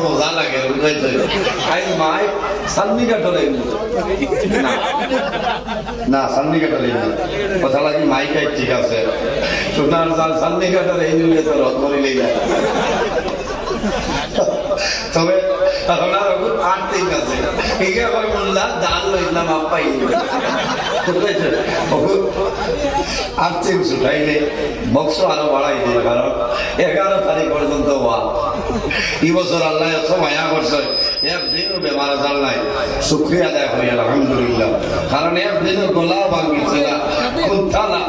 মজা লাগে মাই সান্নি কাটলে না সান্নি কাটলে কথা লাগি মাই কাই ঠিক আছে সোনার জাল সান্নি কাটলে এই নিলে তো রথ করিলেই যায় তবে আপনার আর ঠিক আছে ঠিক আছে বললাম দান লইলাম আপাই আর্থিক উঠাইলে বক্স আরো বাড়াই দিল কারণ 11 তারিখ পর্যন্ত এই বছর আল্লাহ এত মায়া করছে একদিনও বেমার আজার নাই শুকরিয়া আদায় করি আলহামদুলিল্লাহ কারণ একদিনও গলা ভাঙিছে না কুন্থা না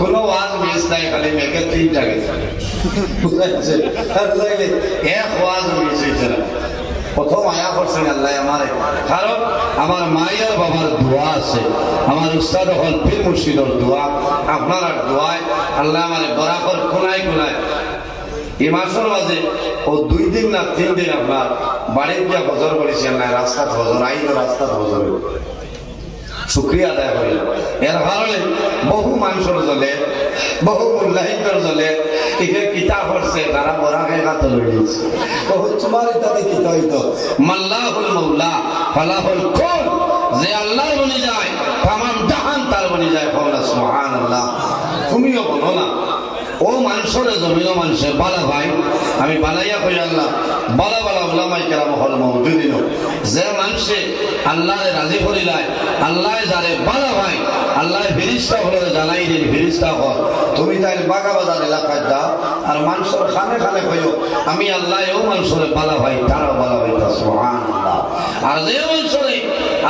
কোনো ওয়াজ মিস নাই খালি মেঘে 3টা গেছে বুঝাইছে আর লাইলে এক ওয়াজ মিস হয়েছে না প্রথম আয়া করছেন আল্লাহ আমারে কারণ আমার মায়ের বাবার দোয়া আছে আমার উস্তাদ হল পীর মুর্শিদর দোয়া আপনার দোয়ায় আল্লাহ আমারে বরাবর কোনায় কোনায় এই মাসের মাঝে ও 2 দিন না 3 দিন আপনার বাড়ির যা হজর করেছি আল্লাহ রাস্তা হজর আইলো রাস্তা হজর শুক্রিয়া আদায় করি এর কারণে বহু মানুষের জলে বহু মুল্লাহিকর জলে একে কিতাব পড়ছে তারা বড় খাই কাত লইছে বহু তোমার তাতে কি হইতো মাল্লাহুল মাওলা ফালাহুল কুল যে আল্লাহর বনি যায় তামাম জাহান তার বনি যায় বলা সুবহানাল্লাহ তুমিও বলো না ও মানুষের জমিন মানুষের বালা ভাই আমি বানাইয়া কই আল্লাহ বালা বালা উলামায়ে কেরাম হল মওজুদিন যে মানুষে আল্লাহরে রাজি করিলায় আল্লাহ যারে বালা ভাই আল্লাহ ফেরেশতা হলে জানাই দিন ফেরেশতা হল তুমি তাই বাগা বাজার এলাকায় যাও আর মানুষের খানে খানে কইও আমি আল্লাহ ও মানুষের বালা ভাই তারা বালা ভাই সুবহানাল্লাহ আর যে মানুষরে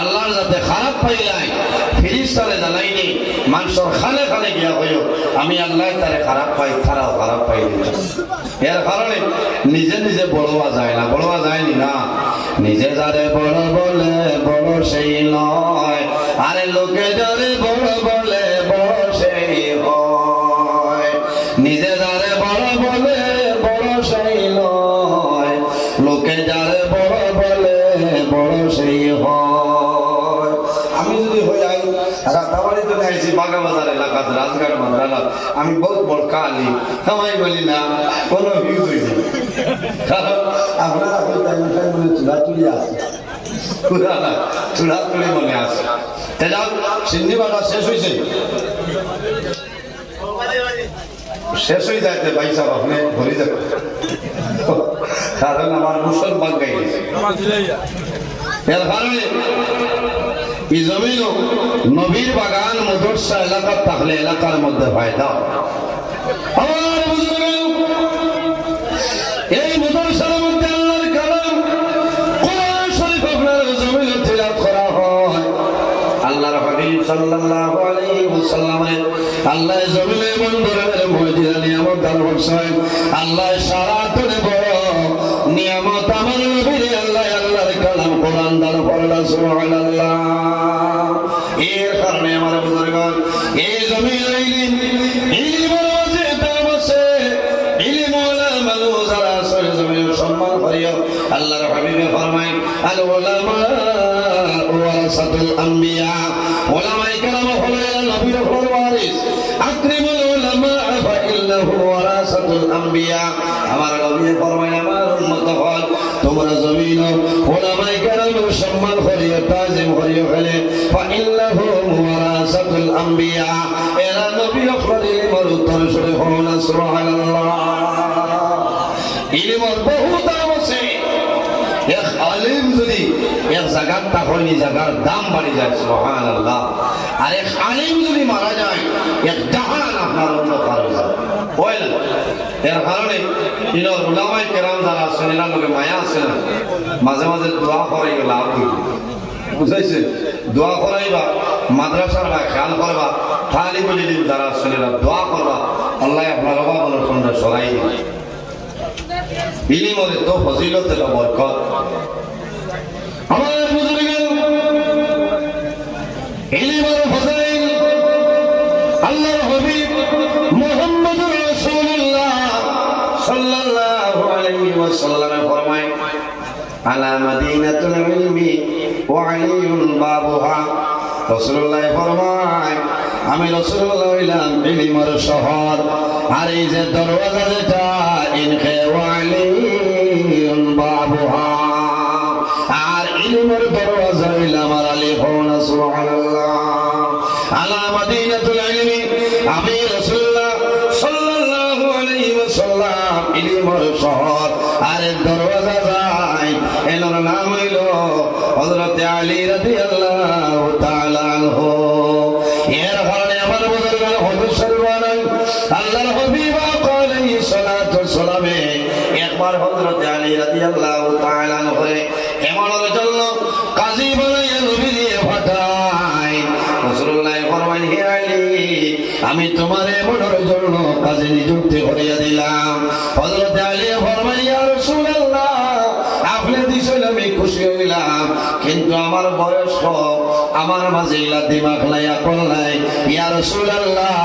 আল্লাহর যাতে খারাপ পাইলায় ফেরেশতারে জানাইনি মানুষের খানে খানে গিয়া কইও আমি আল্লাহ তারে খারাপ পাই তারাও খারাপ পাই এর কারণে নিজে নিজে বড়োয়া যায় না বড়োয়া যায়নি না নিজে যারে বড় বলে বড় সেই নয় আরে লোকে যারে বড় বলে বড় সেই হয় নিজে যারে বড় বলে বড় সেই নয় লোকে যারে বড় বলে বড় সেই হয় আমি যদি হয়ে যাই রাতাবাড়িতে আইছি বাগা বাজার এলাকা রাজঘাট মাদ্রালা আমি বহুত বড় কালি আমায় বলি না কোনো ভিউ হয়েছে কারণ আপনারা মনে চুলাচুলি আছে চুলাচুলি মনে আছে সিন্নিবাটা শেষ হয়েছে শেষ হয়ে যাইতে ভাই সাহেব আপনি ভরে যাবেন কারণ আমার মুসলমান গাই গেছে এর কারণে এই জমিন নবীর বাগান মদরসা এলাকা থাকলে এলাকার মধ্যে ফায়দা আমার বুজুর্গ এই মদরসার মধ্যে আল্লাহর কালাম কোরআন শরীফ আপনার জমিনে তিলাওয়াত করা হয় আল্লাহর হাবিব সাল্লাল্লাহু আলাইহি ওয়াসাল্লামের আল্লাহ জমিনে বন্দরের মসজিদে নিয়ামত দান করছেন আল্লাহ সারা দুনিয়া বড় নিয়ামত আমার নবীর আল্লাহ আল্লাহর কালাম কোরআন দান করলেন সুবহানাল্লাহ এর কারণে আমার বুজুর্গগণ এই জমিনে ইলমের মাঝে দাম আছে ইলম ওলামা যারা আসলে জমিনে সম্মান করিও আল্লাহর হাবিবে ফরমায় আল উলামা ওয়ারাসাতুল আম্বিয়া উলামায়ে কেরাম হলেন নবীর ওয়ারিস আকরিমুল উলামা ফা ইন্নাহু ওয়ারাসাতুল আম্বিয়া আমার নবী ফরমায় আমার উম্মত হল তোমরা জমিন উলামায়ে কেরাম সম্মান করিও তাজিম করিও ফেলে ফা ইন্নাহু ওয়ারাসাতুল আম্বিয়া এরা নবী ফরিল মরুতর শুনে হন সুবহানাল্লাহ ইলমের বহু দাম আছে এক আলিম যদি এক জায়গার তাহলে জায়গার দাম বাড়ি যায় সুবহানাল্লাহ আর এক আলিম যদি মারা যায় এক জাহান আপনার অন্য কারো যায় হয় না এর কারণে ইনার উলামায়ে কেরাম যারা আছেন এরা লোকে মায়া আছে না মাঝে মাঝে দোয়া করে লাভ বুঝাইছে দোয়া করাইবা মাদ্রাসার বা খেয়াল করবা তালিবুল ইলম যারা আছেন এরা দোয়া করবা আল্লাহ আপনার অভাব অনটন সরাই দিবে ইলমের তো ফজিলতের বরকত আমার বুজুর্গ ইলমের ফজিল আল্লাহর হাবিব মুহাম্মদুর রাসূলুল্লাহ সাল্লাল্লাহু আলাইহি ওয়াসাল্লাম ফরমায় আলা মাদিনাতুল ইলমি ওয়া আলিয়ুন বাবুহা রাসূলুল্লাহ ফরমায় আমি রাসূলুল্লাহ হইলাম ইলমের শহর আর এই যে দরওয়াজা যেটা ইনকে ওয়া আলী জমিনের দরওয়াজা হইলে আমার আলী হন সুবহানাল্লাহ আলা মাদিনাতুল ইলমি আমি রাসূলুল্লাহ সাল্লাল্লাহু আলাইহি ওয়াসাল্লাম ইলমের শহর আরে দরওয়াজা যায় এর নাম হইল হযরত আলী রাদিয়াল্লাহু তাআলা আনহু এর কারণে আমার বুজুর্গগণ হুজুর সাল্লাল্লাহু আল্লাহর হাবিব আলাইহিস সালাতু ওয়াস সালাম একবার হযরত আলী রাদিয়াল্লাহু তাআলা আনহু এমনের জন্য কাজী বানাইয়া নবী দিয়ে পাঠায় রাসূলুল্লাহ ফরমান হে আলী আমি তোমার এমনের জন্য কাজী নিযুক্ত করিয়া দিলাম হযরত আলী ফরমান ইয়া রাসূলুল্লাহ আপনি দিছেন আমি খুশি হইলাম কিন্তু আমার বয়স কম আমার মাঝে ইলা দিমাগ নাই আকল নাই ইয়া রাসূলুল্লাহ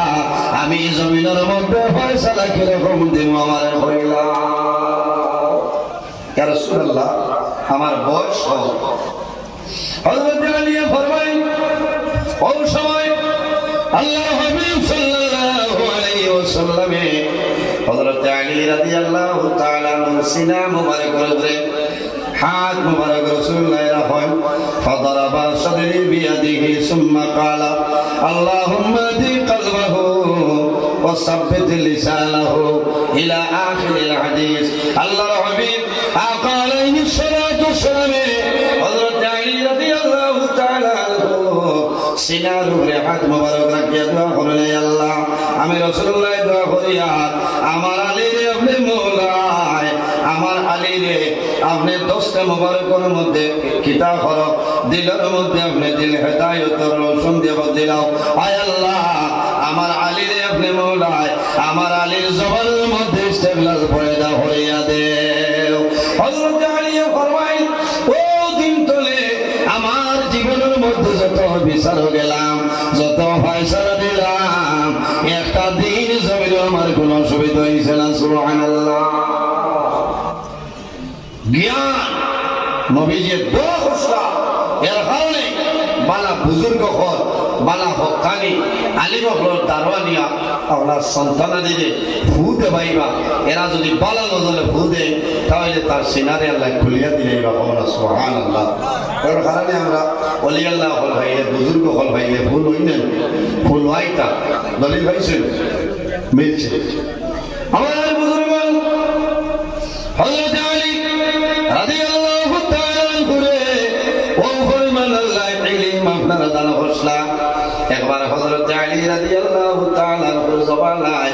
আমি জমিনের মধ্যে ফয়সালা কিরকম দিব আমার কইলা ইয়া রাসূলুল্লাহ আমার বয়স কম হযরত আলী ফরমায় ওই সময় আল্লাহর হাবিব সাল্লাল্লাহু আলাইহি ওয়াসাল্লাম হযরত আলী রাদিয়াল্লাহু তাআলা সিনা মুবারকের উপরে হাত মুবারক রাসূলুল্লাহ রাখেন ফাদারাবা সাদরি বিয়াদিহি সুম্মা ক্বালা আল্লাহুম্মা দি কলবহু ওয়া সাব্বিত লিসানাহু ইলা আখিরিল হাদিস আল্লাহর হাবিব আকা আলাইহিস সালাতু ওয়াসসালাম হযরত আলী রাদিয়াল্লাহু তাআলা আনহু সিনার উপরে হাত মুবারক রাখিয়া দোয়া করলেন আল্লাহ আমি রাসূলুল্লাহ দোয়া করিয়া আমার আলীর আপনি মওলায় আমার আলীরে আপনি দোস্তে মুবারকের মধ্যে কিতাব করো দিলের মধ্যে আপনি দিল হেদায়েতের রোশন দিয়ে দিলাও আয় আল্লাহ আমার আলীরে আপনি মওলায় আমার আলীর জবানের মধ্যে ইস্তেগলাল পয়দা হইয়া দেও হযরত আলী ফরমায় ও দিন তলে আমার জীবনের মধ্যে যত বিচার গেলাম যত ফয়সালা দিলাম একটা দিন জমিনে আমার কোনো অসুবিধা হইছে না সুবহানাল্লাহ জ্ঞান নবীজির দোয়া ঘোষণা এর কারণে বালা বুজুর্গ হল বালা হকানি আলিম হল দারওয়ানিয়া আপনার সন্তানাদিকে ফু দেবাইবা এরা যদি বালা নজরে ফু দেয় তাহলে তার সিনারে আল্লাহ খুলিয়া দিলে বাবা সুবহানাল্লাহ এর কারণে আমরা ওলি আল্লাহ হল ভাইলে বুজুর্গ হল ভাইলে ফুল হইলেন ফুল হইতা দলিল ভাইছেন মিলছে আমার বুজুর্গ হযরত আলী রাদিয়াল্লাহু তাআলা আনহু ও ফরমান আল্লাহ ইলম আপনারা দান করছলা একবার হযরত আলী রাদিয়াল্লাহু তাআলা আনহু জবানায়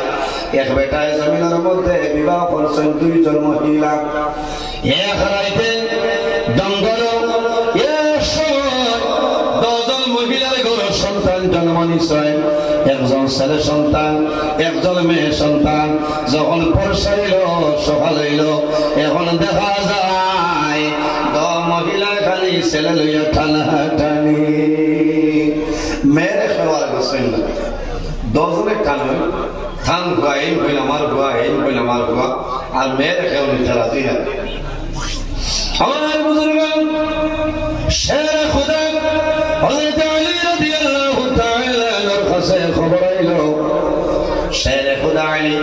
এক বেটায় জমিনের মধ্যে বিবাহ করছেন দুইজন মহিলা এক রাইতে জঙ্গল এক সময় দুজন মহিলার ঘরে সন্তান জন্ম নিছে একজন ছেলে সন্তান একজন মেয়ে সন্তান যখন পরশাইল সকাল হইল এখন দেখা যায় মহিলা খালি ছেলে লইয়া টানাটানি মেয়ের খাওয়ার গোসল না দশজনে টানো থান ভুয়া এই হইল আমার ভুয়া এই হইল আমার ভুয়া আর মেয়ের খেয়েও নিতে রাজি না আমার বুজুর্গ শের খুদা হযরত আলী রাদিয়াল্লাহু তাআলা আনহুর কাছে খবর আইলো শের খুদা আলী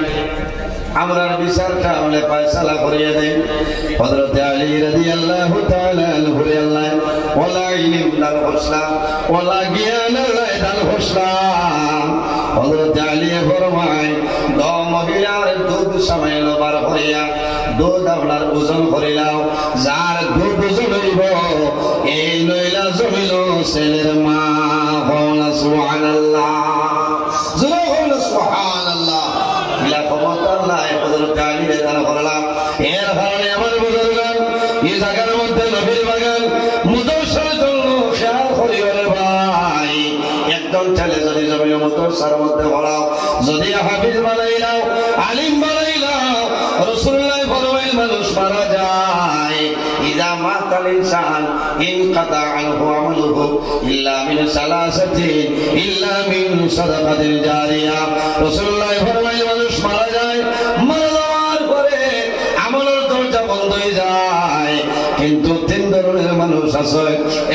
আমরার বিচারটা আমলে ফয়সালা করিয়ে দেন হযরত আলী রাদিয়াল্লাহু তাআলা আনহু আল্লাহ ওয়ালা ইলম দান করছলা ওয়ালা জ্ঞান আল্লাহ দান করছলা হযরত আলী ফরমায় দ মহিলার দুধ সামাইল বার করিয়া দুধ আপনার ওজন করিলাও যার দুধ ওজন হইব এই লইলা জমিল ছেলের মা হল সুবহানাল্লাহ জোরে হল সুবহানাল্লাহ ইলা ক্ষমতার নাই হযরত আলী দান করলাম এর কারণে আমার বুজুর্গ এই জায়গার মধ্যে নবীর বাগান মুদর্শনের জন্য খেয়াল করিবে ভাই একদম ছেলে যদি জমির মুদর্শার মধ্যে বলাও যদি হাফিজ বানাইলাও আলিম বানাইলাও রাসূলুল্লাহ ফরমাইল মানুষ মারা যায় ইযা মাতাল ইনসান ইনকাতা আনহু আমালুহু ইল্লা মিন সালাসাতিন ইল্লা মিন সাদাকাতিল জারিয়া রাসূলুল্লাহ ফরমাইল মানুষ মারা যায় মারা যাওয়ার পরে আমলের দরজা বন্ধ হয়ে যায় কিন্তু তিন ধরনের মানুষ আছে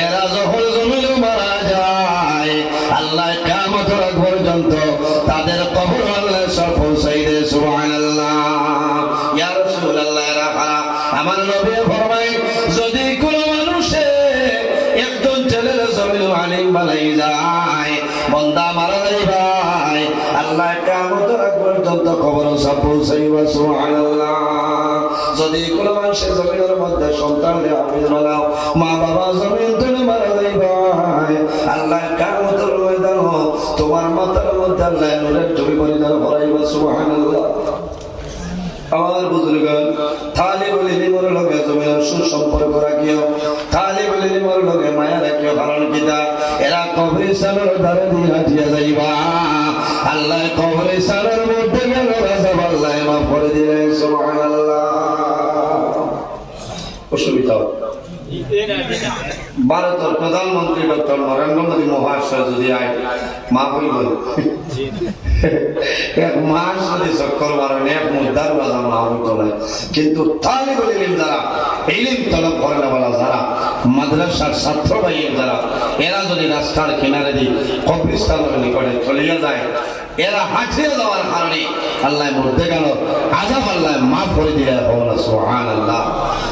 এরা যখন জমিনে মারা যায় আল্লাহ কিয়ামত পর্যন্ত তাদের কবর আল্লাহ সব পৌঁছাই দেয় সুবহানাল্লাহ ইয়া রাসূলুল্লাহ আমার নবী ফরমায় যদি কোন মানুষে আলিম বানাই যায় বন্দা মারা যাই ভাই আল্লাহ কিয়ামতের আগ পর্যন্ত কবর সব পৌঁছাইবা সুবহানাল্লাহ যদি কোনো মানুষের জমিনের মধ্যে সন্তান হাফেজ বানাও মা বাবা জমিন তুলে মারা যাই ভাই আল্লাহ কিয়ামতের ময়দান তোমার মাথার মধ্যে আল্লাহ নূরের টুপি পরিধান করাইবা সুবহানাল্লাহ আমার বুজুর্গণ তালিবুল ইলমের লগে জমিনের সুসম্পর্ক রাখিও তালিবুল ইলমের লগে মায়া রাখিও কারণ কিতা এরা কবরিস্তানের ধারে দিয়ে হাঁটিয়া যাইবা আল্লাহ কবরিস্তানের মধ্যে গেল রাজা আল্লাহ মাফ করে দিলেন সুবহানাল্লাহ অসুবিধা ভারতের প্রধানমন্ত্রী ডক্টর নরেন্দ্র মোদী মহাশয় যদি আয় মা হইল এক মাস যদি চক্কর মারেন এক মুদ্রার রাজা মা হইত না কিন্তু তালিবুল ইলম যারা ইলম তলব করেন বলা যারা মাদ্রাসার ছাত্র ভাই যারা এরা যদি রাস্তার কিনারে দিয়ে কবরিস্তানের নিকটে চলিয়া যায় এরা হাঁটিয়ে যাওয়ার কারণে আল্লাহ মধ্যে গেল আযাব আল্লাহ মাফ করে দিয়ে বলা সুবহানাল্লাহ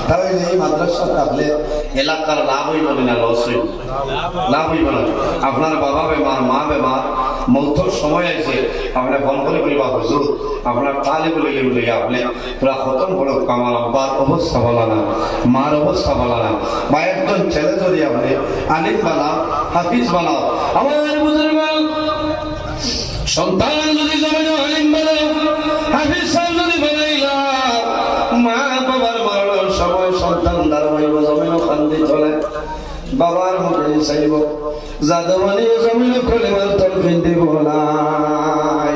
তাহলে এই মাদ্রাসা থাকলে এলাকার লাভ হইব না লস হইব লাভ হইব না আপনার বাবা বেমার মা বেমার মৌতর সময় আছে আপনি ফোন করে বলবা হুজুর আপনার তালিবুল ইলম লইয়া আপনি পুরা খতম হলো আমার আব্বার অবস্থা বলা না মার অবস্থা বলা না বা একজন ছেলে যদি আপনি আলিম বানাও হাফিজ বানাও আমার বুজুর্গ সন্তান যদি জমিনে আলিম বানাও হাফিজ সাহেব যদি বানাইলা মা বাবার মরণের সময় সন্তান দাঁড়াইব জমিনে খান্দি চলে বাবার মুখে চাইব যাদবনি জমিনে কলিমার তলফিন দিব লা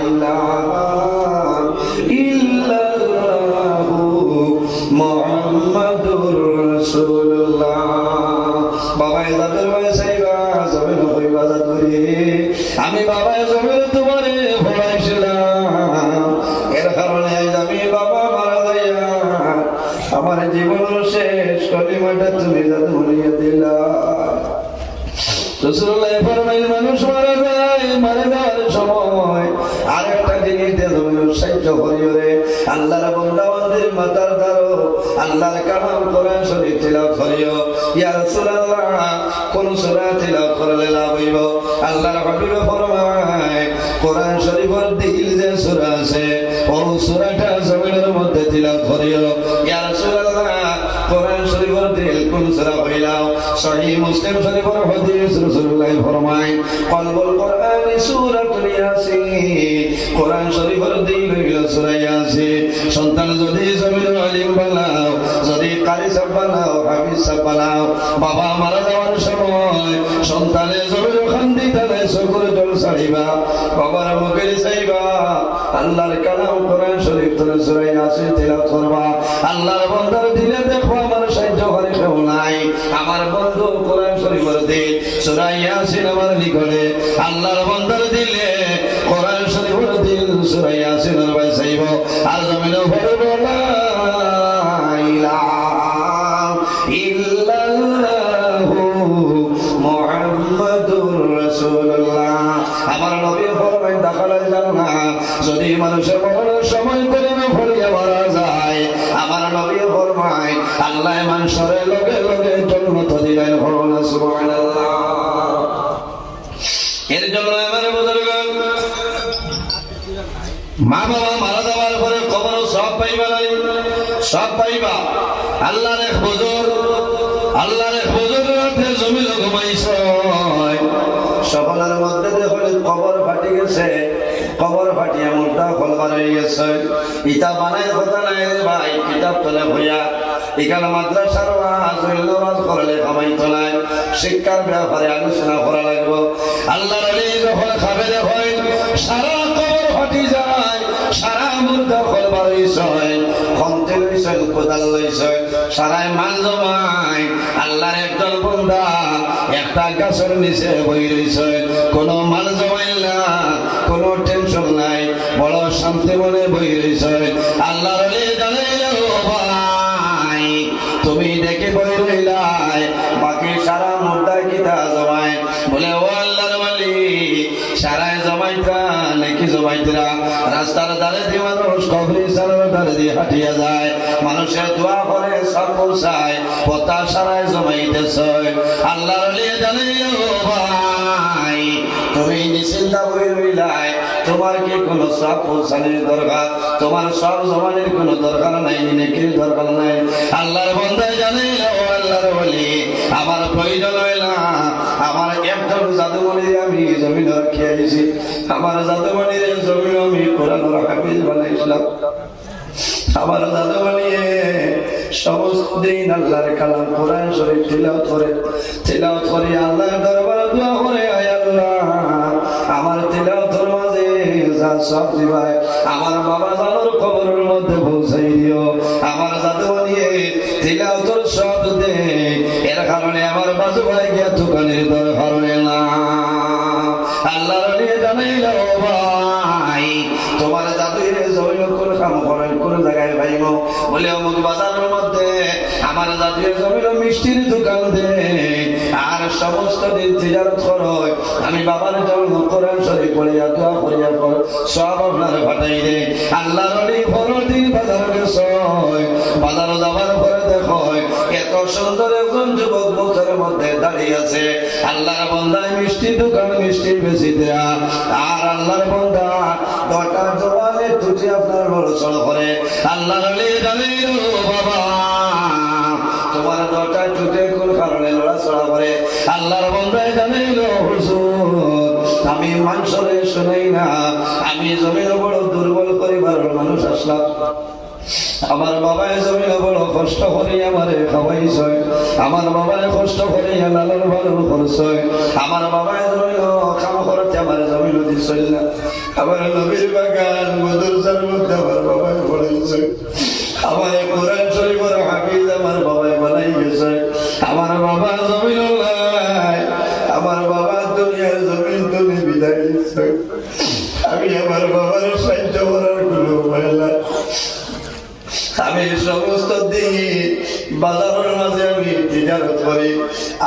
ইলাহা ইল্লাল্লাহু মুহাম্মাদুর রাসূলুল্লাহ বাবাই যাদের ভাই চাইবা জমিনে কইবা যাদুরি আমি বাবাই জমিনে তোমারে ভরাইছিলাম এর কারণে আমি বাবা মারা যাইয়া আমার জীবন শেষ কলিমাটা তুমি যাতে বলিয়ে দিলা রাসূলুল্লাহ ফরমাইলেন মানুষ মারা যায় মারা যাওয়ার সময় আর একটা জিনিস দিয়ে তুমি সাহায্য করিও রে আল্লাহর বান্দা বান্দির মাথার দারো আল্লাহর কালাম কোরআন শরীফ তিলাওয়াত করিও ইয়া রাসূলুল্লাহ কোন সূরা তিলাওয়াত করলে লাভ হইব আল্লাহর হাবিব ফরমায় কোরআন শরীফের দিল যে সূরা আছে ওই সূরাটা জমিনের মধ্যে তিলাওয়াত করিও ইয়া রাসূলুল্লাহ কোরআন শরীফের দিল কোন সূরা হইলাও সহিহ মুসলিম শরীফের হাদিস রাসূলুল্লাহ ফরমায় কলবুল কোরআনি সূরাতুল ইয়াসিন কোরআন শরীফের দিল হইল সূরা ইয়াসিন সন্তান যদি জমিনের আলিম বানাও যদি কারি সাহেব বানাও হাফিজ সাহেব বানাও বাবা মারা যাওয়ার সময় সন্তানের জমির খান্দি তালে সকল জল ছাড়িবা বাবার মুখে চাইবা আল্লাহর কালাম কোরআন শরীফ থেকে সূরা ইয়াসিন তিলাওয়াত করবা আল্লাহর বান্দার দিলে দেখো আমার সাহায্য করে কেউ নাই আমার বন্ধু কোরআন শরীফের দিল সূরা ইয়াসিন আমার নিকটে আল্লাহর বান্দার দিলে কোরআন শরীফের দিল সূরা ইয়াসিনের ভাই চাইব আর জমিনে পড়ব লা ইলাহা ইল্লাল্লাহু মুহাম্মাদুর রাসূলুল্লাহ আমার নবী ফরমায় দাখালাল জান্নাত যদি মানুষের মরণের সময় কলিমা পড়িয়া মারা যায় আমার নবী ফরমায় আল্লাহ মানুষের লগে লগে জান্নাত দিলেন হলো সুবহানাল্লাহ এর জন্য আমার বুজুর্গ মা বাবা মারা যাওয়ার পরে কবর সব পাইবা নাই সব পাইবা আল্লাহর এক বুজুর্গ রাতে জমিন ঘুমাইছ সকলের মধ্যে দেখলে কবর ফাটি গেছে কবর ফাটিয়া মুখটা খোলবার হয়ে গেছে ইটা বানাই কথা নাই ভাই কিতাব তোলে ভইয়া এখানে মাদ্রাসার ওয়াজ করলে কামাইতো নাই শিক্ষার ব্যাপারে আলোচনা করা লাগবো আল্লাহর আলী যখন খাবে হয় সারা কবর ফাটি যায় সারা মুর্দা খোলবার হইছে খন্তে লইছে কোদাল লইছে সারাই মাল জমায় আল্লাহর একদল বান্দা একটা গাছের নিচে বই রইছে কোনো মাল জমাইল না কোনো টেনশন নাই বড় শান্তি মনে বই রইছে আল্লাহর আলী জানাইল ভাই তুমি দেখে বই রইলাই বাকি সারা মুর্দা কিতা জমায় বলে ও আল্লাহর ওয়ালি সারায় জমাইতা নাকি জমাইতরা রাস্তার ধারে দিয়ে মানুষ কবরিস্তানের রাস্তার দিয়ে হাঁটিয়া যায়, মানুষের দোয়া করে সব পৌঁছায়, পতা সারায় জমাইতেছে। আল্লাহর ওলি জানাইল ভাই তুমি নিশ্চিন্তা হয়ে রইলাই, তোমার কি কোনো সব পৌঁছানোর দরকার, তোমার সব জমানের কোনো দরকার নাই, নেকির দরকার নাই। আল্লাহর বান্দা জানাইল আল্লাহর ওলি আমার প্রয়োজন হয় না, আমার একজন জাদুমণির আমি জমিন রাখিয়ে দিয়েছি, আমার জাদুমণির জমিন আমি কোরআনের হাফিজ বানাইছিলাম। আমার জাদুমণি সমস্ত দিন আল্লাহর কালাম কোরআন শরীফ তিলাওয়াত করে আল্লাহর দরবারে দোয়া করে, আয় আল্লাহ আমার তিলাওয়াতের মাঝে যা সব দিবাই আমার বাবা জানোর কবরের মধ্যে পৌঁছাই দিও। আমার জাদুমণি তিলাওয়াতের সব দে, এর কারণে আমার বাজু ভাই গিয়া দোকানের দরকার না। আল্লাহর নিয়ে জানাইল ভাই তোমার জাদুর জমিন কোন কাম করেন কোন জায়গায় ভাইব বলে অমুক বাজারের মধ্যে আমার জাদুর জমিন মিষ্টির দোকান দে, আর সমস্ত দিন তিজারত করয়, আমি বাবার জন্য কোরআন শরীফ পড়িয়া দোয়া করিয়া সব আপনার ফাটাই দে। আল্লাহর পরের দিন বাজারে গেছে, বাজারে যাবার পরে দেখো এত সুন্দর একজন যুবক মুখের মধ্যে দাঁড়িয়ে আছে, আল্লাহর বান্দায় মিষ্টি দোকান মিষ্টি বেশি দেয়া, আর আল্লাহর বান্দা দটা জবানে তুটি আপনার বড় চড় করে। আল্লাহর ওলি জানাইল বাবা তোমার দটা টুটে কোন কারণে লড়াচড়া করে। আল্লাহর বান্দায় জানাইল হুজুর আমি মানুষরে শুনাই না, আমি জমির বড় দুর্বল পরিবারের মানুষ আসলাম, আমার বাবায় জমিন বড় কষ্ট করে আমারে খাওয়াইছে, আমার বাবায় কষ্ট করে লালন পালন করছে, আমার বাবায় জমিন কাম করতে আমার জমিন দিছিল না, আমার নবীর বাগান মদরসার মধ্যে আমার বাবায় পড়াইছে, আমার কোরআন শরীফের হাফিজ আমার বাবায় বানাই গেছে। আমার বাবা জমিন নাই, আমার বাবা দুনিয়ার জমিন তুমি বিদায় দিচ্ছে, আমি আমার বাবার সাহায্য করার কোনো উপায় নাই। আমি সমস্ত দিন বাজারের মাঝে আমি তিজারত করি,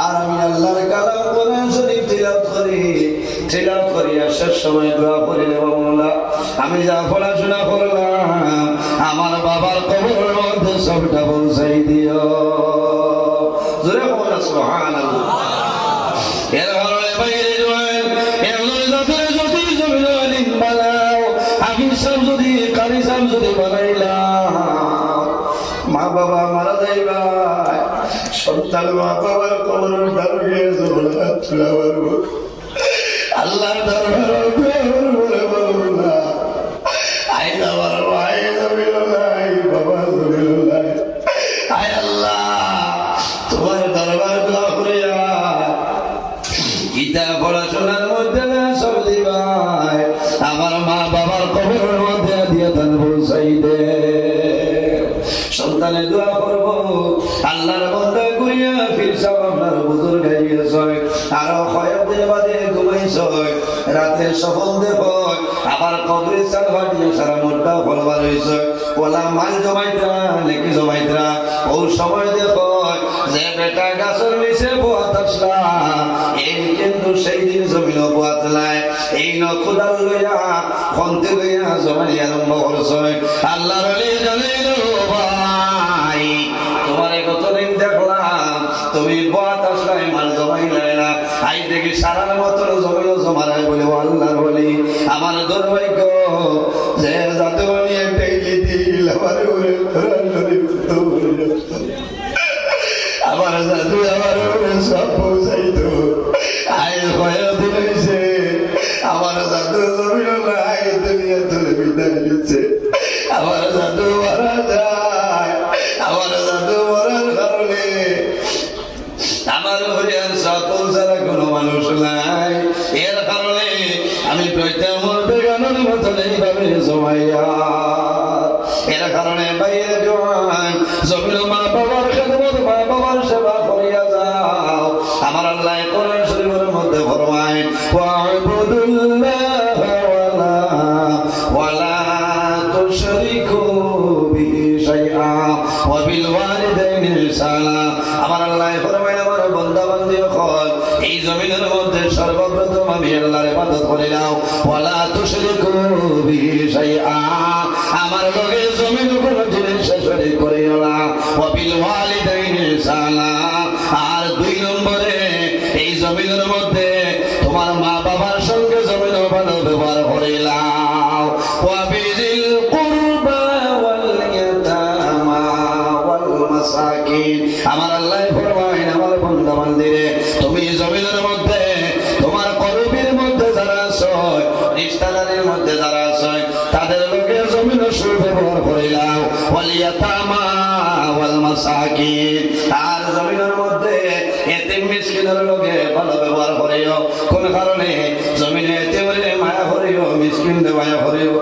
আর আমি আল্লাহর কালাম কোরআন শরীফ তিলাওয়াত করি আর শেষ সময় দোয়া করি বাবা আমি যা পড়াশোনা করলাম আমার বাবার কবরের মধ্যে সবটা পৌঁছাই দিও। জোরে বলো সুবহানাল্লাহ। এর কারণে বাইরে জয়েন এগুলো যাতে যদি জমিন বানাও, আমি সব যদি কারি সব যদি বানাইলাম, মা বাবা মারা যাইবা, সন্তান মা বাবার কবরের দ্বারে গিয়ে আল্লাহর দরবারে বলবো না আই যাবার ভাই জমিল নাই, বাবা জমিল নাই, আয় আল্লাহ তোমার দরবার দোয়া করিয়া গীতা পড়াশোনার মধ্যে সব দিবাই, আমার মা বাবার কবরের মধ্যে দিয়ে দান পৌঁছাই দে। সন্তানে দোয়া করবো আল্লাহর বান্দা কইয়া ফির সব আপনার বুজুর্গ গিয়েছে, আরো কয়েকদিন বাদে ঘুমাইছে, রাতে সফল দেখো আবার কবরে চাল ফাটিয়ে সারা মোটটা ফলবার হয়েছে, ওলা মাল জমাইতরা নাকি জমাইতরা, ও সময় দেখো যে বেটা গাছের নিচে বোয়াত আসলা, এই কিন্তু সেই দিন জমিন বোয়াত নাই, এই নকুদাল লইয়া খন্তে লইয়া জমানি আরম্ভ করছে। আল্লাহর ওলি জানাইল ভাই তোমারে কতদিন দেখলাম তুমি বোয়াত আসলাই মাল জমাইলাই না, আই দেখি সারার মতো জমিন জমারাই বলে আল্লাহর ওলি আমার দুর্ভাগ্য যে জাদুমণি একটাই দিল আমার উপরে আমার জাদু আমার উপরে সব পৌঁছাইত, আয় কয়েকদিন হয়েছে আমার জাদু জমিল নাই, দুনিয়া তুলে বিদায় দিচ্ছে, আমার জাদু মারা যায়, আমার জাদু মরার কারণে আমার ঘরে আর সব পৌঁছার কোনো মানুষ নাই, এর কারণে আমি প্রত্যেক মুহূর্তে গানের মতন এইভাবে জমাইয়া, এর কারণে বাইরে জোয়ান জমিল মা বাবার খেদমত মা বাবার সেবা করিয়া যাও। আমার আল্লাহ কোরআন শরীফের মধ্যে ফরমায় ওয়া'বুদুল্লাহ ওয়ালা তুশরিকু বিহি শাইআ ওয়া বিল ওয়ালিদাইনি ইহসানা। আমার আল্লাহ ফরমায় আমার বন্ধু বান্দা বান্দি হল এই জমিনের মধ্যে সর্বপ্রথম আমি আল্লাহর ইবাদত করে নাও ওয়ালা তুশরিকু বিহি শাইআ আমার লগে জমিন কোনো জিনিস শরীক করিও না ওয়া বিল ওয়ালিদাইনি ইহসানা আর দুই নম্বরে এই জমিনের মধ্যে তোমার মা বাবার সঙ্গে জমিন ভালো ব্যবহার করে নাও ওয়া বিজিল কুরবা ওয়াল ইয়াতামা ওয়াল মাসাকিন আমার আল্লাহ ফরমায় আমার বান্দা বান্দিরে তুমি জমিনের মধ্যে তোমার করবির মধ্যে যারা আছে রিশতাদারের মধ্যে যারা আছে তাদের লগে জমিন সুব্যবহার করে নাও ওয়াল ইয়াতামা ওয়াল মাসাকিন আর জমিনের মধ্যে এতিম মিসকিনের লগে ভালো ব্যবহার করিও কোন কারণে জমিনে এতিমের মায়া করিও মিসকিনদের মায়া করিও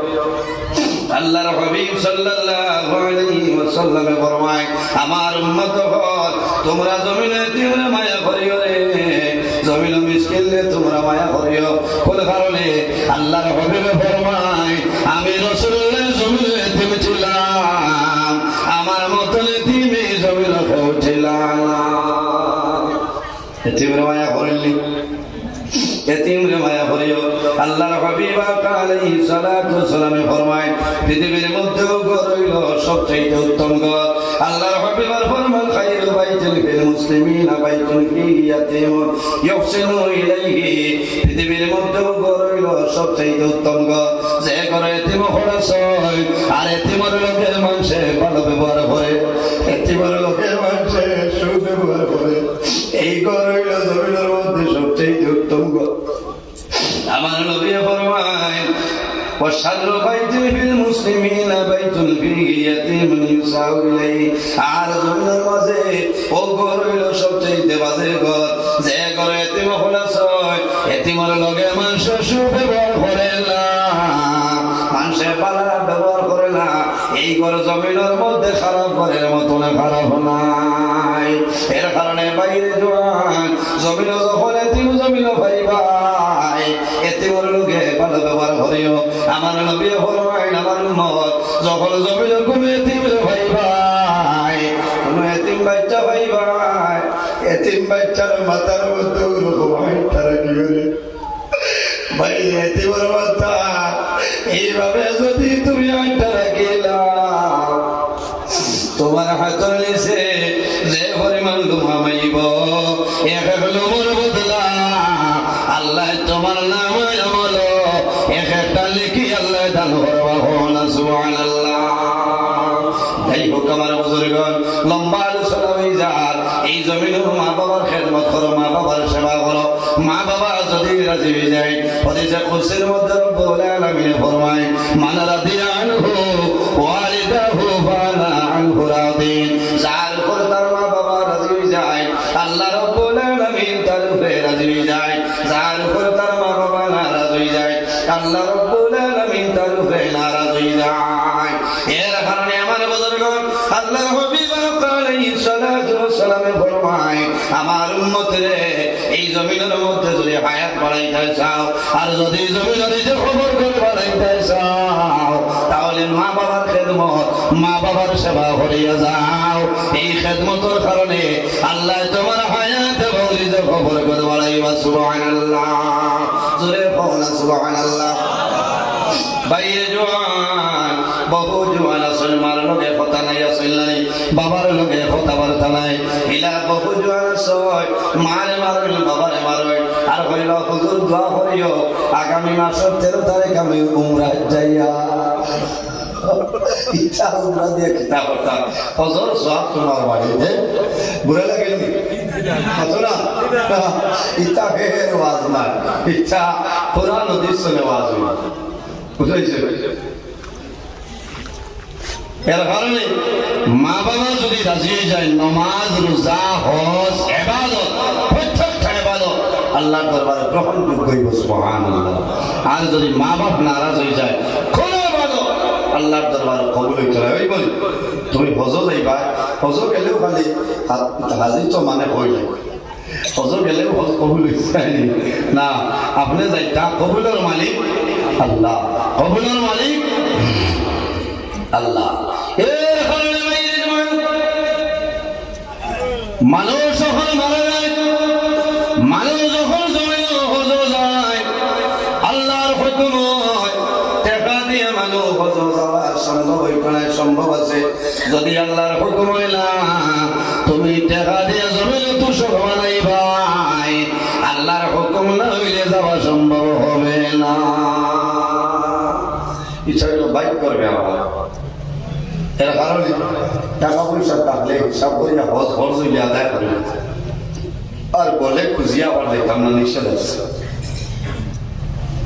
আল্লাহর হাবিব সাল্লাল্লাহু আলাইহি ওয়াসাল্লাম ফরমায় আমার উম্মত হল তোমরা জমিনে এতিমের মায়া করিও রে জমিনে মিসকিনদের তোমরা মায়া করিও কোন কারণে আল্লাহর হাবিব ফরমায় আমি রাসূলুল্লাহ জমিনে এতিম ছিলাম আমার মত এতিম এই জমিনে কেউ ছিল না এতিমের মায়া করিলি এতিমের মায়া করিও আল্লাহর হাবিব আলাইহিস সালাতু ওয়াস সালাম ফরমায় পৃথিবীর মধ্যে ঘর হইল সবচেয়ে উত্তম ঘর আল্লাহর হাবিব ফরমান খায়রু বাইতিল ফিল মুসলিমিনা বাইতুন ফি ইয়াতীমুন ইহসিনু ইলাইহি পৃথিবীর মধ্যে ঘর হইল সবচেয়ে উত্তম ঘর যে ঘরে এতিম হড়াছে আর এতিমের লোকে মানুষে ভালো ব্যবহার করে এতিমের লোকে মানুষে সুব্যবহার করে এই ঘর হইল জমিনের মধ্যে সবচেয়ে উত্তম ঘর আমার নবী ফরমায় وشر بيت في المسلمين بيت فيه يتيم يسعى إليه আর জমিনের মাঝে ও ঘর হইল সবচেয়ে বাজে ঘর যে ঘরে এতিম হলাছে এতিমের লগে মানুষ সুব্যবহার করে না মানুষে ভালো ব্যবহার করে না এই ঘর জমিনের মধ্যে খারাপ ঘরের মতন খারাপ নাই এর কারণে বাইরে জোয়ান জমিন যখন এতিম জমিন ভাই ভাই এতিমের লগে ভালো ব্যবহার করিও আমার নবী ফরমায় আমার উম্মত যখন জমিনের কোনো এতিম ভাই ভাই কোনো এতিম বাচ্চা ভাই ভাই এতিম বাচ্চার মাথার মধ্যে ওরকম হাইটটা রাখি ভাই এতিমের মাথা এইভাবে যদি তুমি হাইটটা রাখিলাম তোমার হাতের নিচে যে পরিমাণ ঘুমাইব এক লোমর বদলা আল্লাহ তোমার নাম আমল এক একটা লিখি আল্লাহ দান করবা হন সুবহানাল্লাহ এই হোক আমার বুজুর্গণ লম্বা আলোচনা হয়ে যার এই জমিনের মা বাবার খেদমত করো মা বাবার সেবা করো মা বাবা যদি রাজি হয়ে যায় হাদিসে কুদসির মধ্যে রব্বুল আলামিন ফরমায় মান রাদিয়া আনহু ওয়ালিদাহু ফানা আনহু রাদিন যার উপর তার মা বাবা রাজি হয়ে যায় আল্লাহ রব্বুল আলামিন তার উপরে রাজি হয়ে যায় যার উপর তার মা বাবা নারাজ হয়ে যায় আল্লাহ রব্বুল আলামিন তার উপরে নারাজ হয়ে যায় এর কারণে আমার বুজুর্গণ আল্লাহর হাবিব আলাইহিস সালাতু ওয়াস সালাম ফরমায় আমার উম্মতরে এই জমিনের মধ্যে যদি হায়াত বাড়াইতে চাও আর যদি জমিনের যে খবর করে বাড়াইতে চাও তাহলে মা বাবার খেদমত মা বাবার সেবা করিয়া যাও এই খেদমতের কারণে আল্লাহ তোমার হায়াত এবং রিজিক খবর করে বাড়াইবা সুবহানাল্লাহ জোরে বলো সুবহানাল্লাহ বাইরে জওয়ান বহু জওয়ান আসল মার লগে কথা নাই আসল নাই বাবার লগে কথাবার্তা নাই ইলা বহু জওয়ান আসল মারে মারল বাবারে মারল আর কইল হুজুর দোয়া করিও আগামী মাসের 13 তারিখ আমি উমরা যাইয়া ইচ্ছা উমরা দিয়ে কিতাব করতাম হুজুর সব তোমার বাড়িতে বুড়া লাগে নি আসলা ইচ্ছা ফের ওয়াজ না ইচ্ছা কোরআন হাদিস শুনে ওয়াজ বুঝাইছে এর কারণে মা বাবা যদি রাজি হয়ে যায় নামাজ রোজা হজ ইবাদত প্রত্যেকটা ইবাদত আল্লাহর দরবারে গ্রহণযোগ্য হইব সুবহানাল্লাহ আর যদি মা বাপ নারাজ হয়ে যায় কোন ইবাদত আল্লাহর দরবারে কবুল হইতে না ওই বলি তুমি হজ যাইবা হজ গেলেও খালি হাজি তো মানে হই যায় হজ গেলেও হজ কবুল হইছে না আপনি যাইতা কবুলের মালিক আল্লাহ কবুলের মালিক আল্লাহ এর কারণে মানুষ হল মারা যায় মানুষ যখন জমিন হজ যায় আল্লাহর হুকুম হয় টাকা দিয়ে মানুষ হজ যাওয়া সম্ভব হইতে সম্ভব আছে যদি আল্লাহর হুকুম হয় না তুমি টাকা দিয়ে জমিন তুষক বানাইবাই আল্লাহর হুকুম না হইলে যাওয়া সম্ভব হবে না ইচ্ছা হইল বাইক করবে আমার এর কারণে টাকা পয়সা থাকলে হিসাব করিয়া হজ ফরজ হইলে আদায় করবে আর বলে খুঁজিয়া আবার দেখতাম না নিষেধ আছে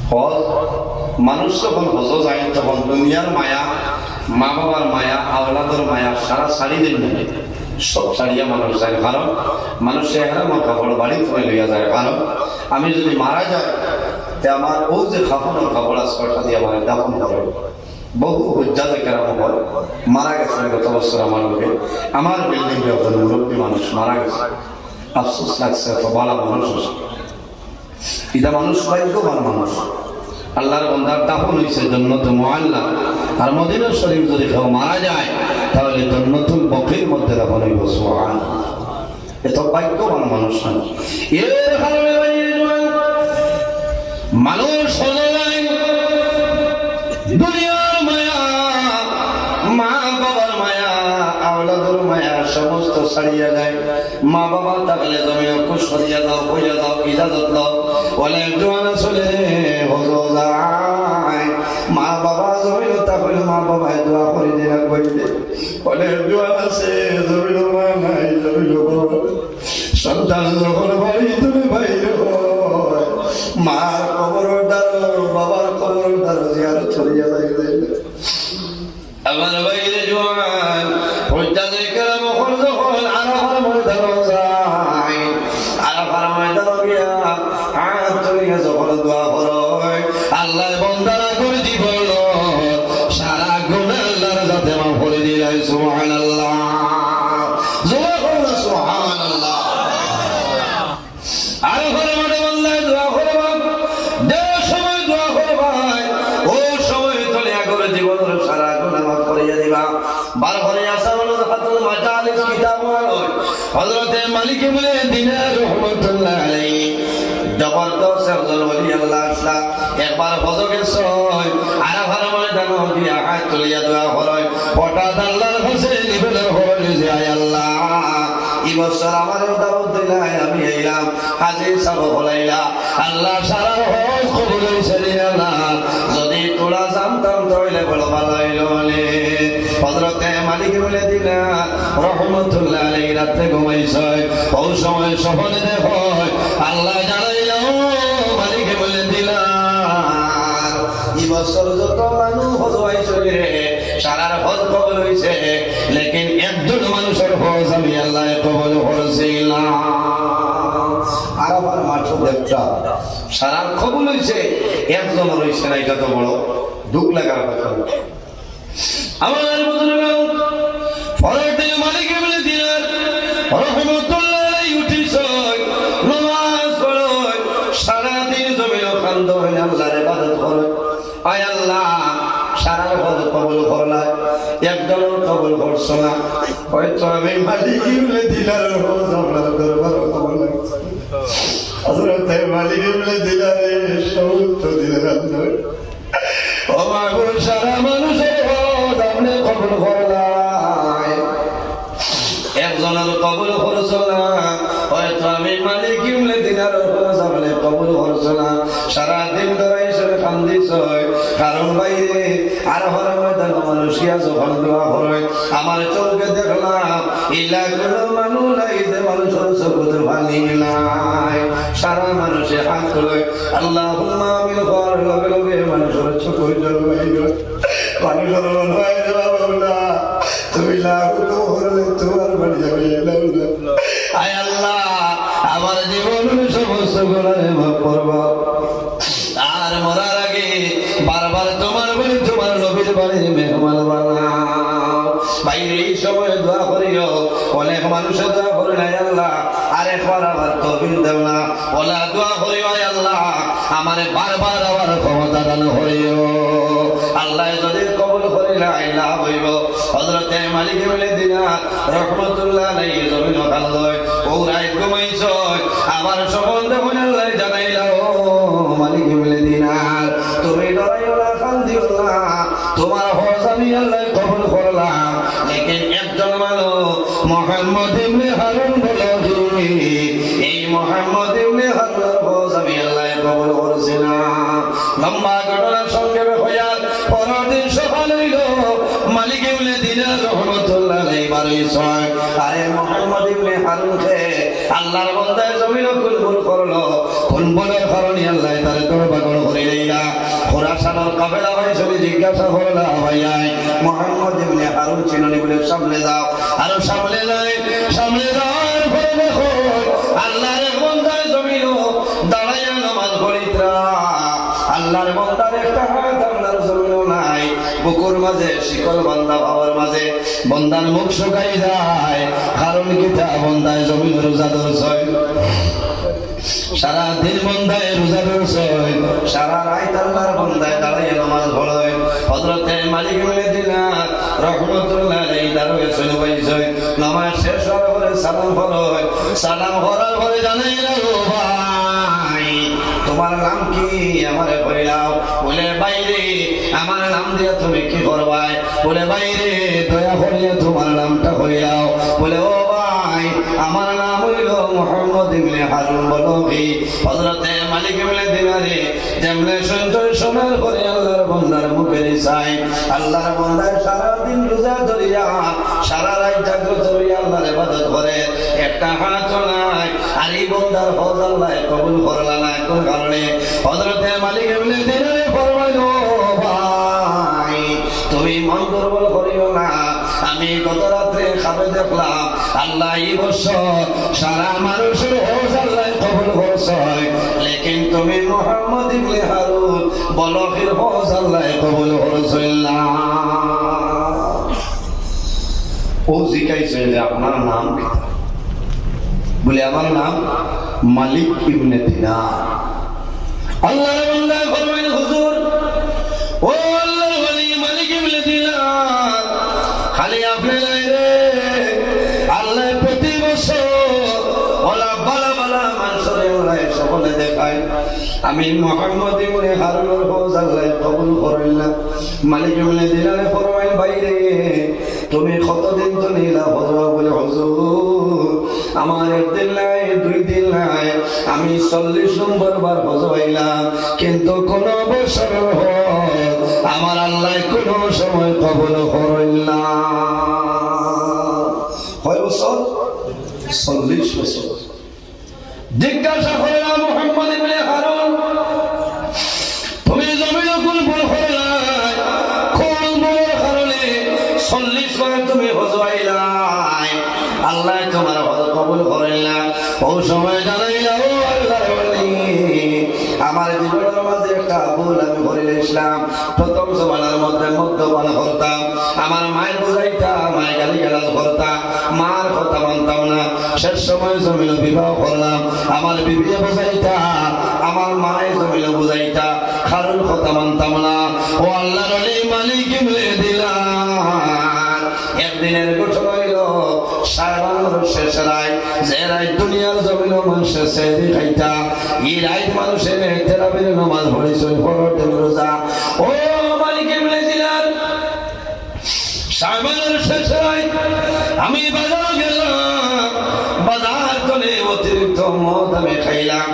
হজ মানুষ যখন হজ যায় তখন দুনিয়ার মায়া মা বাবার মায়া আওলাদের মায়া সারা ছাড়ি দিন সব ছাড়িয়া মানুষ যায় কারণ মানুষ আমার কাপড় বাড়ি করে লইয়া যায় কারণ আমি যদি মারা যাই তে আমার ও যে খাপড়ের কাপড় আজকটা দিয়ে আমার দাফন করে বহু হুজ্জাতে কেরাম হয় মারা গেছে গত বছর আমার লোকে আমার বিল্ডিং এ একজন মুরব্বী মানুষ মারা গেছে আফসোস লাগছে এত ভালো মানুষ এটা মানুষ ভাগ্যবান মানুষ আল্লাহর বান্দার দাফন হইছে জান্নাতুল মুআল্লা আর মদিনা শরীফ যদি কেউ মারা যায় তাহলে জান্নাতুল বকির মধ্যে দাফন হইব সুবহানাল্লাহ এত ভাগ্যবান মানুষ এর কারণে মানুষ সজায় দুনিয়ার মায়া মা বাবার মায়া আওলাদের মায়া সমস্ত ছাড়িয়া যায় মা বাবা থাকলে জমিও খুশ করিয়া দাও কইয়া দাও ইজাজত দাও বলে জোয়ান চলে হজো যায় মা বাবা জমিও থাকলে মা বাবা দোয়া করে দিলা কইলে বলে জোয়ান আছে জমিও মা নাই জমিও সন্তান যখন বাড়ি তুমি বাইরে মার কবর দারো বাবার কবর দারো জিয়ারত করিয়া যাইবে আমার বাইরে জোয়ান হুজ্জাতে কেরাম হল যখন আরাফার ময়দানে যায় আরাফার ময়দানে গিয়া হাত তুলিয়া যখন দোয়া করে আল্লাহ বান্দারা করে দিব সারা গুনাহ আল্লাহর যাতে মাফ করে দিলেন সুবহানাল্লাহ সুবহানাল্লাহ আরাফার ময়দানে বান্দা দোয়া করে যে সময় দোয়া করবে ও সময় তলিয়া করে জীবনের সারা গুনাহ মাফ করিয়া দিবা বারবারে আসা হলো হাতুল মাজালিস কিতাব হযরত মালিক ইবনে দিনার রাহমাতুল্লাহ আলাইহি জবরদস্ত একজন ওলি আল্লাহ আসলা একবার হযরতের সয় আরাফার ময়দানে গিয়া হাত তুলিয়া দোয়া করে হঠাৎ আল্লাহর কাছে নিবেদন হল যে আয় আল্লাহ এই বছর আমার দাওয়াত দিলাই আমি আইলাম হাজির সাহেব বলাইলা আল্লাহ সারা হজ কবুল হইছে আল্লাহ যদি তোরা জানতাম তাহলে বড় ভালো হইল বলে হযরত মালিক বলে দিলা রাহমাতুল্লাহ আলাইহি রাতে ঘুমাইছে ও সময় স্বপ্নে দেখো আল্লাহ জানাইল মালিক বলে দিলা এই বছর যত মানুষ হজ হইছে রে সারার হজ কবুল হইছে লেকিন একজন মানুষের হজ আমি আল্লাহ কবুল করছিলাম আরাফার মাঠ দেখতা সারার কবুল হইছে একজন হইছে না এটা তো বড় দুঃখ লাগার কথা আমার বুজুর্গ ফরতে মালিক বলে দিলেন রাহমাতুল্লাহ আলাইহি উঠিছে নামাজ পড়ো সারা দিন জমিন খান্দ হইলে আল্লাহর ইবাদত করো আয় আল্লাহ সারা হজ কবুল করলা একজন কবুল করছো না হয়তো আমি মালিক বলে দিলার হজ আপনার দরবার কবুল লাগছে হযরত মালিক বলে দিলারে সৌত দিলেন ও মাগো সারা মানুষের হজ আপনি কবুল করলাই একজনের কবুল করছো না হয়তো আমি মালিক বলে দিলার হজ আপনি কবুল করছো না সারা দিন ধরে হিসেবে কান্দিছ কারণ বাইরে আর হরে ময়দান মানুষিয়া যখন দোয়া করে আমার চোখে দেখলাম ইলা কোনো মানুষ নাই যে মানুষের চোখে পানি নাই সারা মানুষে হাত তোলে আল্লাহুম্মা আমিন কর লগে লগে মানুষের চোখে জল বাইর মানুষের মন হয় রে বাবা তুমি লাগু করলে তোমার বাড়ি যাবে আয় আল্লাহ আমার জীবনের সমস্ত গুনাহ মাফ করবা আর মরার আগে বারবার তোমার বাড়ি তোমার নবীর বাড়ির মেহমান বানাও বাইরে এই সময় দোয়া করিও অনেক মানুষের দোয়া করে নাই আল্লাহ আরেকবার আবার তৌফিক দাও না ওলা দোয়া করিও আয় আল্লাহ আমারে বারবার আবার ক্ষমতা দান করিও আল্লাহ যদি কবুল করিলে আইলা হইব হযরত মালিক বলে দিনা রাহমাতুল্লাহ আলাইহি জমিন খালয় ও রাইত ঘুমাইছ আমার সম্বন্ধে মনে আল্লাহ জানাইলা ও মালিক ইবনে দিনার তুমি ডরাইও না কান্দিও না তোমার হজ আমি আল্লাহ কবুল করলাম লেকিন একজন মানুষ মুহাম্মদ ইবনে হারুন বলো এই মুহাম্মদ ইবনে হারুনের হজ আমি আল্লাহ কবুল করছি না লম্বা ঘটনা সংক্ষেপে হইয়া পরের দিন সকাল হইল মালিক ইবনে দিনার রহমতুল্লাহ আলাইহি বারইছয় আরে মুহাম্মদ ইবনে হারুনকে আল্লাহর বান্দা জমিন কুলবুল করলো কুলবুলের কারণে আল্লাহ তার দরবার করে লইলা খোরাসানের কাফেলা ভাই চলে জিজ্ঞাসা করলা ভাইয়া মুহাম্মদ ইবনে হারুন চিননি বলে সামনে যাও আর সামনে যাওয়ার পরে দেখো আল্লাহর বান্দা জমিন দাঁড়াইয়া নামাজ পড়িতরা আল্লাহর বান্দার একটা হাত আল্লাহর জমিনও নাই বুকুর মাঝে শিকল বান্দা বাবার মাঝে বান্দার মুখ শুকাই যায় কারণ কি তা বান্দায় জমিন রোজা ধরছয় সারা দিন বান্দায় রোজা ধরছয় সারা রাত আল্লাহর বান্দায় দাঁড়াইয়া নামাজ পড়ে হযরতে মালিক ইবনে দিনার রহমাতুল্লাহ আলাইহি দাঁড়িয়ে শুনে বইছয় নামাজ শেষ হওয়ার পরে সালাম করার পরে জানাইলা ও ভাই তোমার নাম কি আমারে কইলাও বলে বাইরে আমার নাম দিয়া তুমি কি করবাই বলে বাইরে দয়া করিয়া তোমার নামটা কইলাও বলে ও ভাই আমার নাম হইল মুহাম্মদ ইবনে হারুন বলো কি হযরতে মালিক ইবনে দিনারে যেমনে সঞ্চয় সময়ের পরে আল্লাহর বান্দার মুখে চাই আল্লাহর বান্দার সারা দিন রোজা ধরিয়া সারা রাত জাগ্রত হইয়া আল্লাহর ইবাদত করে একটা হাত নাই আর এই বান্দার হজ আল্লাহ কবুল করলা না কোন কারণে হযরতে মালিক ইবনে দিনারে ফরমাইলো ভাই তুমি মন দুর্বল করিও না আমি গত রাতে খাবে দেখলাম আল্লাহ এই বছর সারা মানুষের হজ আল্লাহ কবুল করছে লেকিন তুমি মুহাম্মদ ইবনে হারুন বলকের হজ আল্লাহ কবুল করছে না ও জিজ্ঞাসা যে আপনার নাম কি বলে আমার নাম মালিক ইবনে দিনার আল্লাহর বান্দা ফরমাইল হুজুর ও আল্লাহর ওলি মালিক ইবনে দিনার খালি আপনি নাই রে আল্লাহ প্রতি বছর ওলা বালা বালা মানুষরে ওলাই সকলে দেখায় আমি মুহাম্মদ ইবনে হারুনের হজ আল্লাহ কবুল করেন না মালিক ইবনে দিনারে ফরমাইল বাইরে তুমি কতদিন তো নিলা হজবা বলে হুজুর আমার একদিন নাই দুই দিন নাই আমি 40 নম্বর বার হজবাইলাম কিন্তু কোন বছর আমার আল্লাহ কোন সময় কবুল করেন না কয় বছর 40 বছর জিজ্ঞাসা করলাম মুহাম্মদ ইবনে হারুন তুমি জমিন কুলবুল করলা কোন বড় কারণে 40 বার তুমি হজবাইলাই আল্লাহ তোমার হজ কবুল করেন না ও সময় জানাইলা ও আল্লাহর ওলি আমার জীবনের মাঝে একটা ভুল আমি করে ইসলাম প্রথম জমানার মধ্যে মদ্যপান করতাম আমার মায়ের বুঝাইতাম মায়ের গালি গালাজ করতাম মার কথা মানতাম না শেষ সময় জমিন বিবাহ করলাম আমার বিবিয়ে বুঝাইতাম আমার মায়ের জমিন বুঝাইতা খারুর কথা মানতাম না ও আল্লাহর ওলি মালিক ইবনে দিনার একদিনের ঘটনা হইল শাবানের শেষ রাত যে রাত দুনিয়ার জমিন মানুষের সেহরি খাইতা এই রাত মানুষের তেরাবির নামাজ পড়েছিল পরদিন রোজা ও মালিক ইবনে দিনার শাবানের শেষ রাত আমি বাজারে গেলাম বাজার করে অতিরিক্ত মদ আমি খাইলাম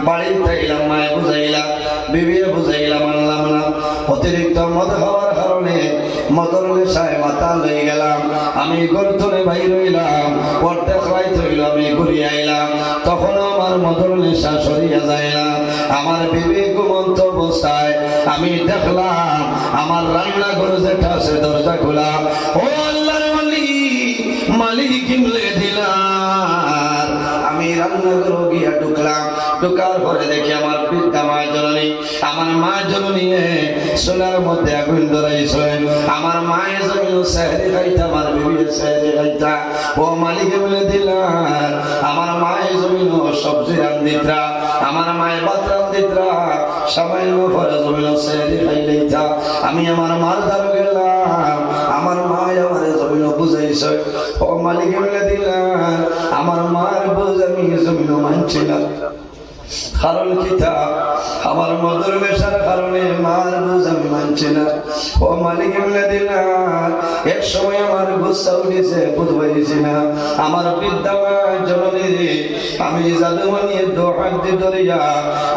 বাড়িতে গেলাম মায়ে বুঝাইলাম বিবিয়ে বুঝাইলাম মানলাম না অতিরিক্ত মদ খাওয়ার কারণে মদর নেশায় মাথা লয়ে গেলাম আমি গর্তনে বাইর হইলাম অর্ধেক রাত হইল আমি ঘুরিয়ে আইলাম তখন আমার মদর নেশা সরিয়া যায় না আমার বিবি ঘুমন্ত অবস্থায় আমি দেখলাম আমার রান্নাঘর যেটা সে দরজা খোলা ও আল্লাহর ওলি মালিক ইবনে দিনার আমি রান্নাঘর গিয়া ঢুকলাম ঢুকার পরে দেখি আমার বৃদ্ধা মা জননী আমার মা জননী সোনার মধ্যে আগুন ধরাইছেন আমার মায়ের জন্য সেহরি খাইতা আমার বিবির সেহরি খাইতা ও মালিক ইবনে দিনার আমার মায়ের জমিন সবজি রান্দিত্রা আমার মায়ের ভাত রান্দিত্রা সামান্য পরে জমিন সেহরি খাইলেইতা আমি আমার মার দ্বারা গেলাম আমার মায় আমার জমিন বুঝাইছে ও মালিক ইবনে দিনার আমার মার বুঝান আমি জমিন মানছি না। কারণ কি তা আমার মধুর নেশার কারণে মার বুঝ আমি মানছি না। ও মালিক এমনি দিলাম এক সময় আমার গুসা উঠেছে বুধ পাইছি না। আমার বিদ্যাময় জননী আমি জাদুমণি দোহাত দিয়ে ধরিয়া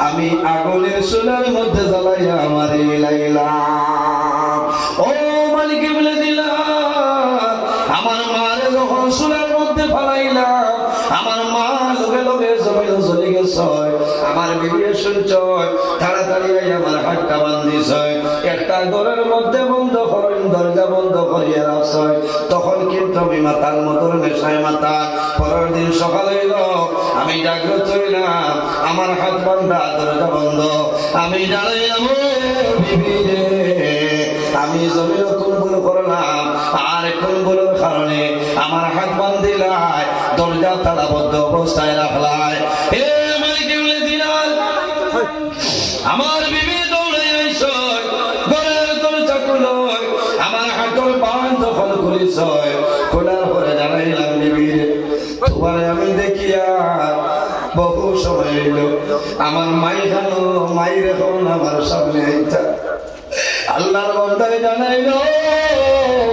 আমি আগুনের চুলার মধ্যে জ্বালাইয়া মারি লাইলাম। ও মালিক এমনি দিলাম আমার মারে যখন চুলার মধ্যে ফালাইলাম আমার মা লোকে লোকে জমিন চলে গেছে। আমার বিবিয়ে শুনছ তাড়াতাড়ি আমার হাতটা বান্ধিস একটা ঘরের মধ্যে বন্ধ করেন দরজা বন্ধ করিয়া রাখছ। তখন কিন্তু আমি মাতার মতন নেশায় মাতা। পরের দিন সকাল হইল আমি জাগ্রত হইলাম আমার হাত বান্ধা দরজা বন্ধ। আমি দাঁড়াইলাম বিবি রে আমি জমিন কোন ভুল করলাম আর কোন ভুলের কারণে আমার হাত বান্ধিলাই দরজা তালাবদ্ধ অবস্থায় রাখলাই। আমার বিবি দৌড়ে আইস ঘরের দরজা খুলো আমার হাতের বাঁধ দখল করিস। খোলার পরে জানাইলাম বিবি তোমার আমি দেখিয়া বহু সময় এল আমার মাই খানো মায়ের এখন আমার সামনে আইতা। আল্লাহর বন্দায় জানাইল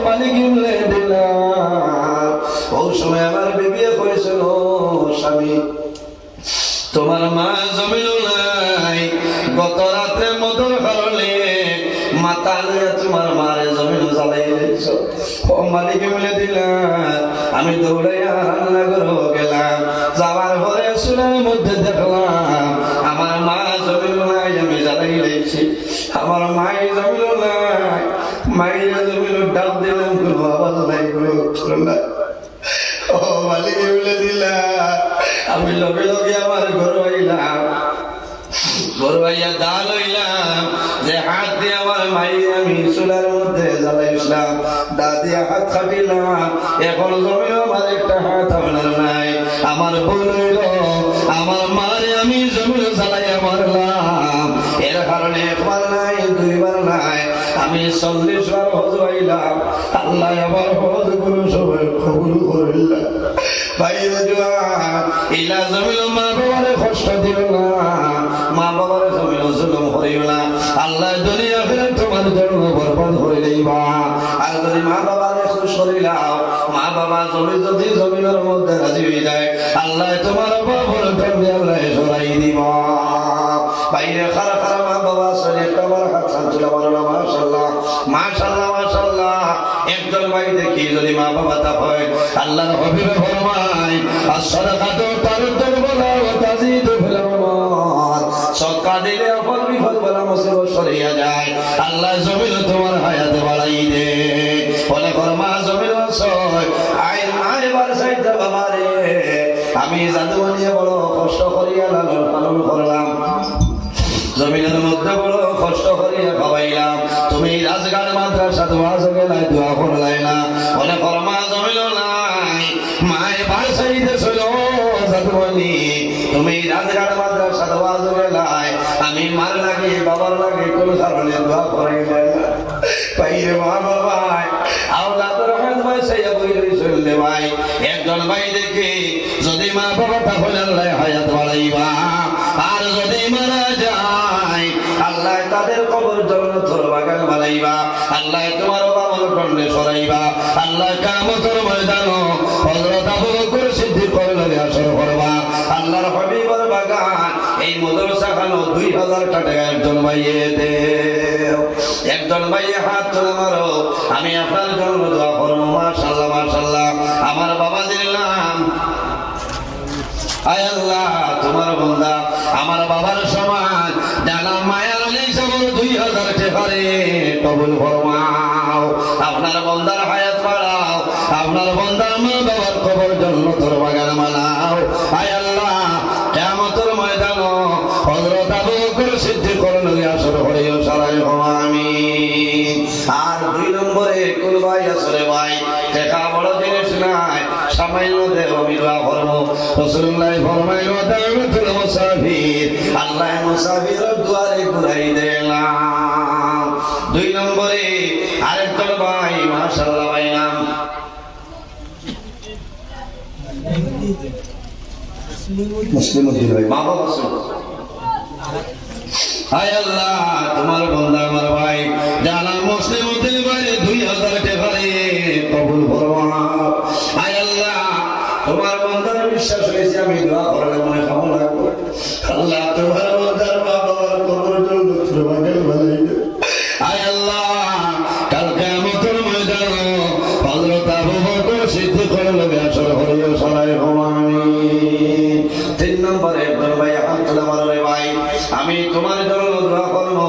মালিক ইমলে দিলাম। ও সময় আমার বিবি কইছিল স্বামী তোমার মা জমিল নাই গত রাত্রে মধুর কারণে মাথা নিয়ে তোমার মারে জমিন জ্বালাই দিয়েছ। ও মালিক বলে দিলাম আমি দৌড়াইয়া রান্না করে গেলাম। যাওয়ার পরে চুলার মধ্যে দেখলাম আমার মা জমিল নাই আমি জ্বালাই দিয়েছি। আমার মাই জমিল নাই মাইরা জমিল ডাক দিলাম কোনো আওয়াজ নাই কোনো নাই। ও মালিক বলে দিলাম আমি লগে লগে আমার ঘর আইলাম ঘর আইয়া দাল হইলাম যে হাত দিয়ে আমার মাই আমি চুলার মধ্যে জ্বালাইছিলাম দা দিয়া হাত খাটিলাম। এখন জমিন আমার একটা হাত আপনার নাই। আমার ভুল হইল আমার মারে আমি জমিন জ্বালাইয়া মারলাম। এর কারণে একবার নাই দুইবার নাই আমি 40 বার হজ হইলাম। আল্লাহ আমার হজ গুলো সবাই কবুল করিলাম। বাইরে জোয়ান ইলা জমিল মা বাবারে কষ্ট দিও না মা বাবারে জমিল জুলুম করিও না। আল্লাহ দুনিয়া ফিরে তোমার জন্য বরবাদ করে দিবা। আর যদি মা বাবারে খুশ করিলাও মা বাবা যদি জমিনের মধ্যে রাজি হয়ে যায় আল্লাহ তোমার বাবার দণ্ডে আল্লাহ সরাই দিবা। বাইরে খারা খারা মা বাবা শরীর একটা আমার হাত সামচুলা বলো মাশাআল্লাহ মাশাআল্লাহ মাশাআল্লাহ। একজন ভাই দেখি যদি মা বাবা তা হয় আল্লাহর হাবিবে ফরমায় as-sadaqatu taruddu al-bala wa tazidu fil umar। সদকা দিলে আপন বিপদ বলা মুসিবত সরিয়া যায় আল্লাহ জমিন তোমার হায়াত বাড়াই দে। বলে ফরমা জমিন সয় আই মায় বারসাইতে বাবারে আমি জাদুমণি বড় কষ্ট করিয়া লালন পালন করলাম জমিনের মধ্যে বড় কষ্ট করিয়া খাওয়াইলাম। তুমি রাজগাড় মাদ্রাসা ওয়াজ গেলাই দোয়া করলাই না। বলে ফরমা জমিল নাই মায় বারসাইতে ছিল জাদুমণি তুমি রাজগাড় মাদ্রাসা ওয়াজ গেলাই আমি মার লাগে বাবার লাগে কোন কারণে দোয়া করাইলাই না। পাইরে মা বাবা আওলাদের হাত বাসাইয়া বইরে চললে ভাই একজন ভাই দেখি যদি মা বাবা তাহলে আল্লাহ হায়াত বাড়াইবা। আর যদি মারা যায় আল্লাহ তাদের কবর জান্নাতের বাগান বানাইবা। আল্লাহ তোমার বাবার কর্ণে সরাইবা। আল্লাহ কিয়ামতের ময়দানে হযরত আবু বকর সিদ্দিকের লগে আসর করবা। আল্লাহর হাবিবের বাগান এই মাদ্রাসা খানো 2000 টাকা একজন ভাইয়ে দেও। একজন ভাইয়ে হাত তুলে মারো আমি আপনার জন্য দোয়া করব। মাশাআল্লাহ মাশাআল্লাহ। আমার বাবা দিলাম আয় আল্লাহ তোমার বান্দা আমার বাবার সমান জানা মায়ার হিসাবে 2000 টাকারে কবুল ফরমাও। আপনার বান্দার হায়াত বাড়াও আপনার বান্দার মা বাবার কবর জান্নাতের বাগান বানাও। আয় আল্লাহ কিয়ামতের ময়দানে হযরত আবু বকর সিদ্দিকের লগে আসর করিও সারাই আমিন। আর 2 নম্বরে কোন ভাই আসলে ভাই টাকা বড় জিনিস নাই সামান্য দেহ আমি দোয়া করব। রাসূলুল্লাহ ফরমাইল দাওয়াতুল মুসাফির আল্লাহ মুসাফিরের দুয়ারে ঘুরাই দিলাম। 2 নম্বরে আরেকজন ভাই মাশাআল্লাহ ভাই নাম মুসলিম উদ্দিন ভাই মা বাবা আছেন? হায় আল্লাহ, তোমার বন্ধা আমার ভাই জানা মুসলিম উদ্দিন ভাই 2000 টাকা কবুল ফরমা। হায় আল্লাহ, তোমার বন্ধার বিশ্বাস হয়েছে, আমি দোয়া করলে মনে কামনা করি আল্লাহ তোমার বন্ধার মা বাবার কবর দৌলতপুর বাগের বানাইবে। হায় আল্লাহ, কাল কিয়ামতের ময়দানে হযরত আবু বকর সিদ্দিকের লগে আসর হইও সরাই আমিন। 3 নম্বরে একজন ভাই হাত তুলে বলে ভাই আমি তোমার জন্য দোয়া করব।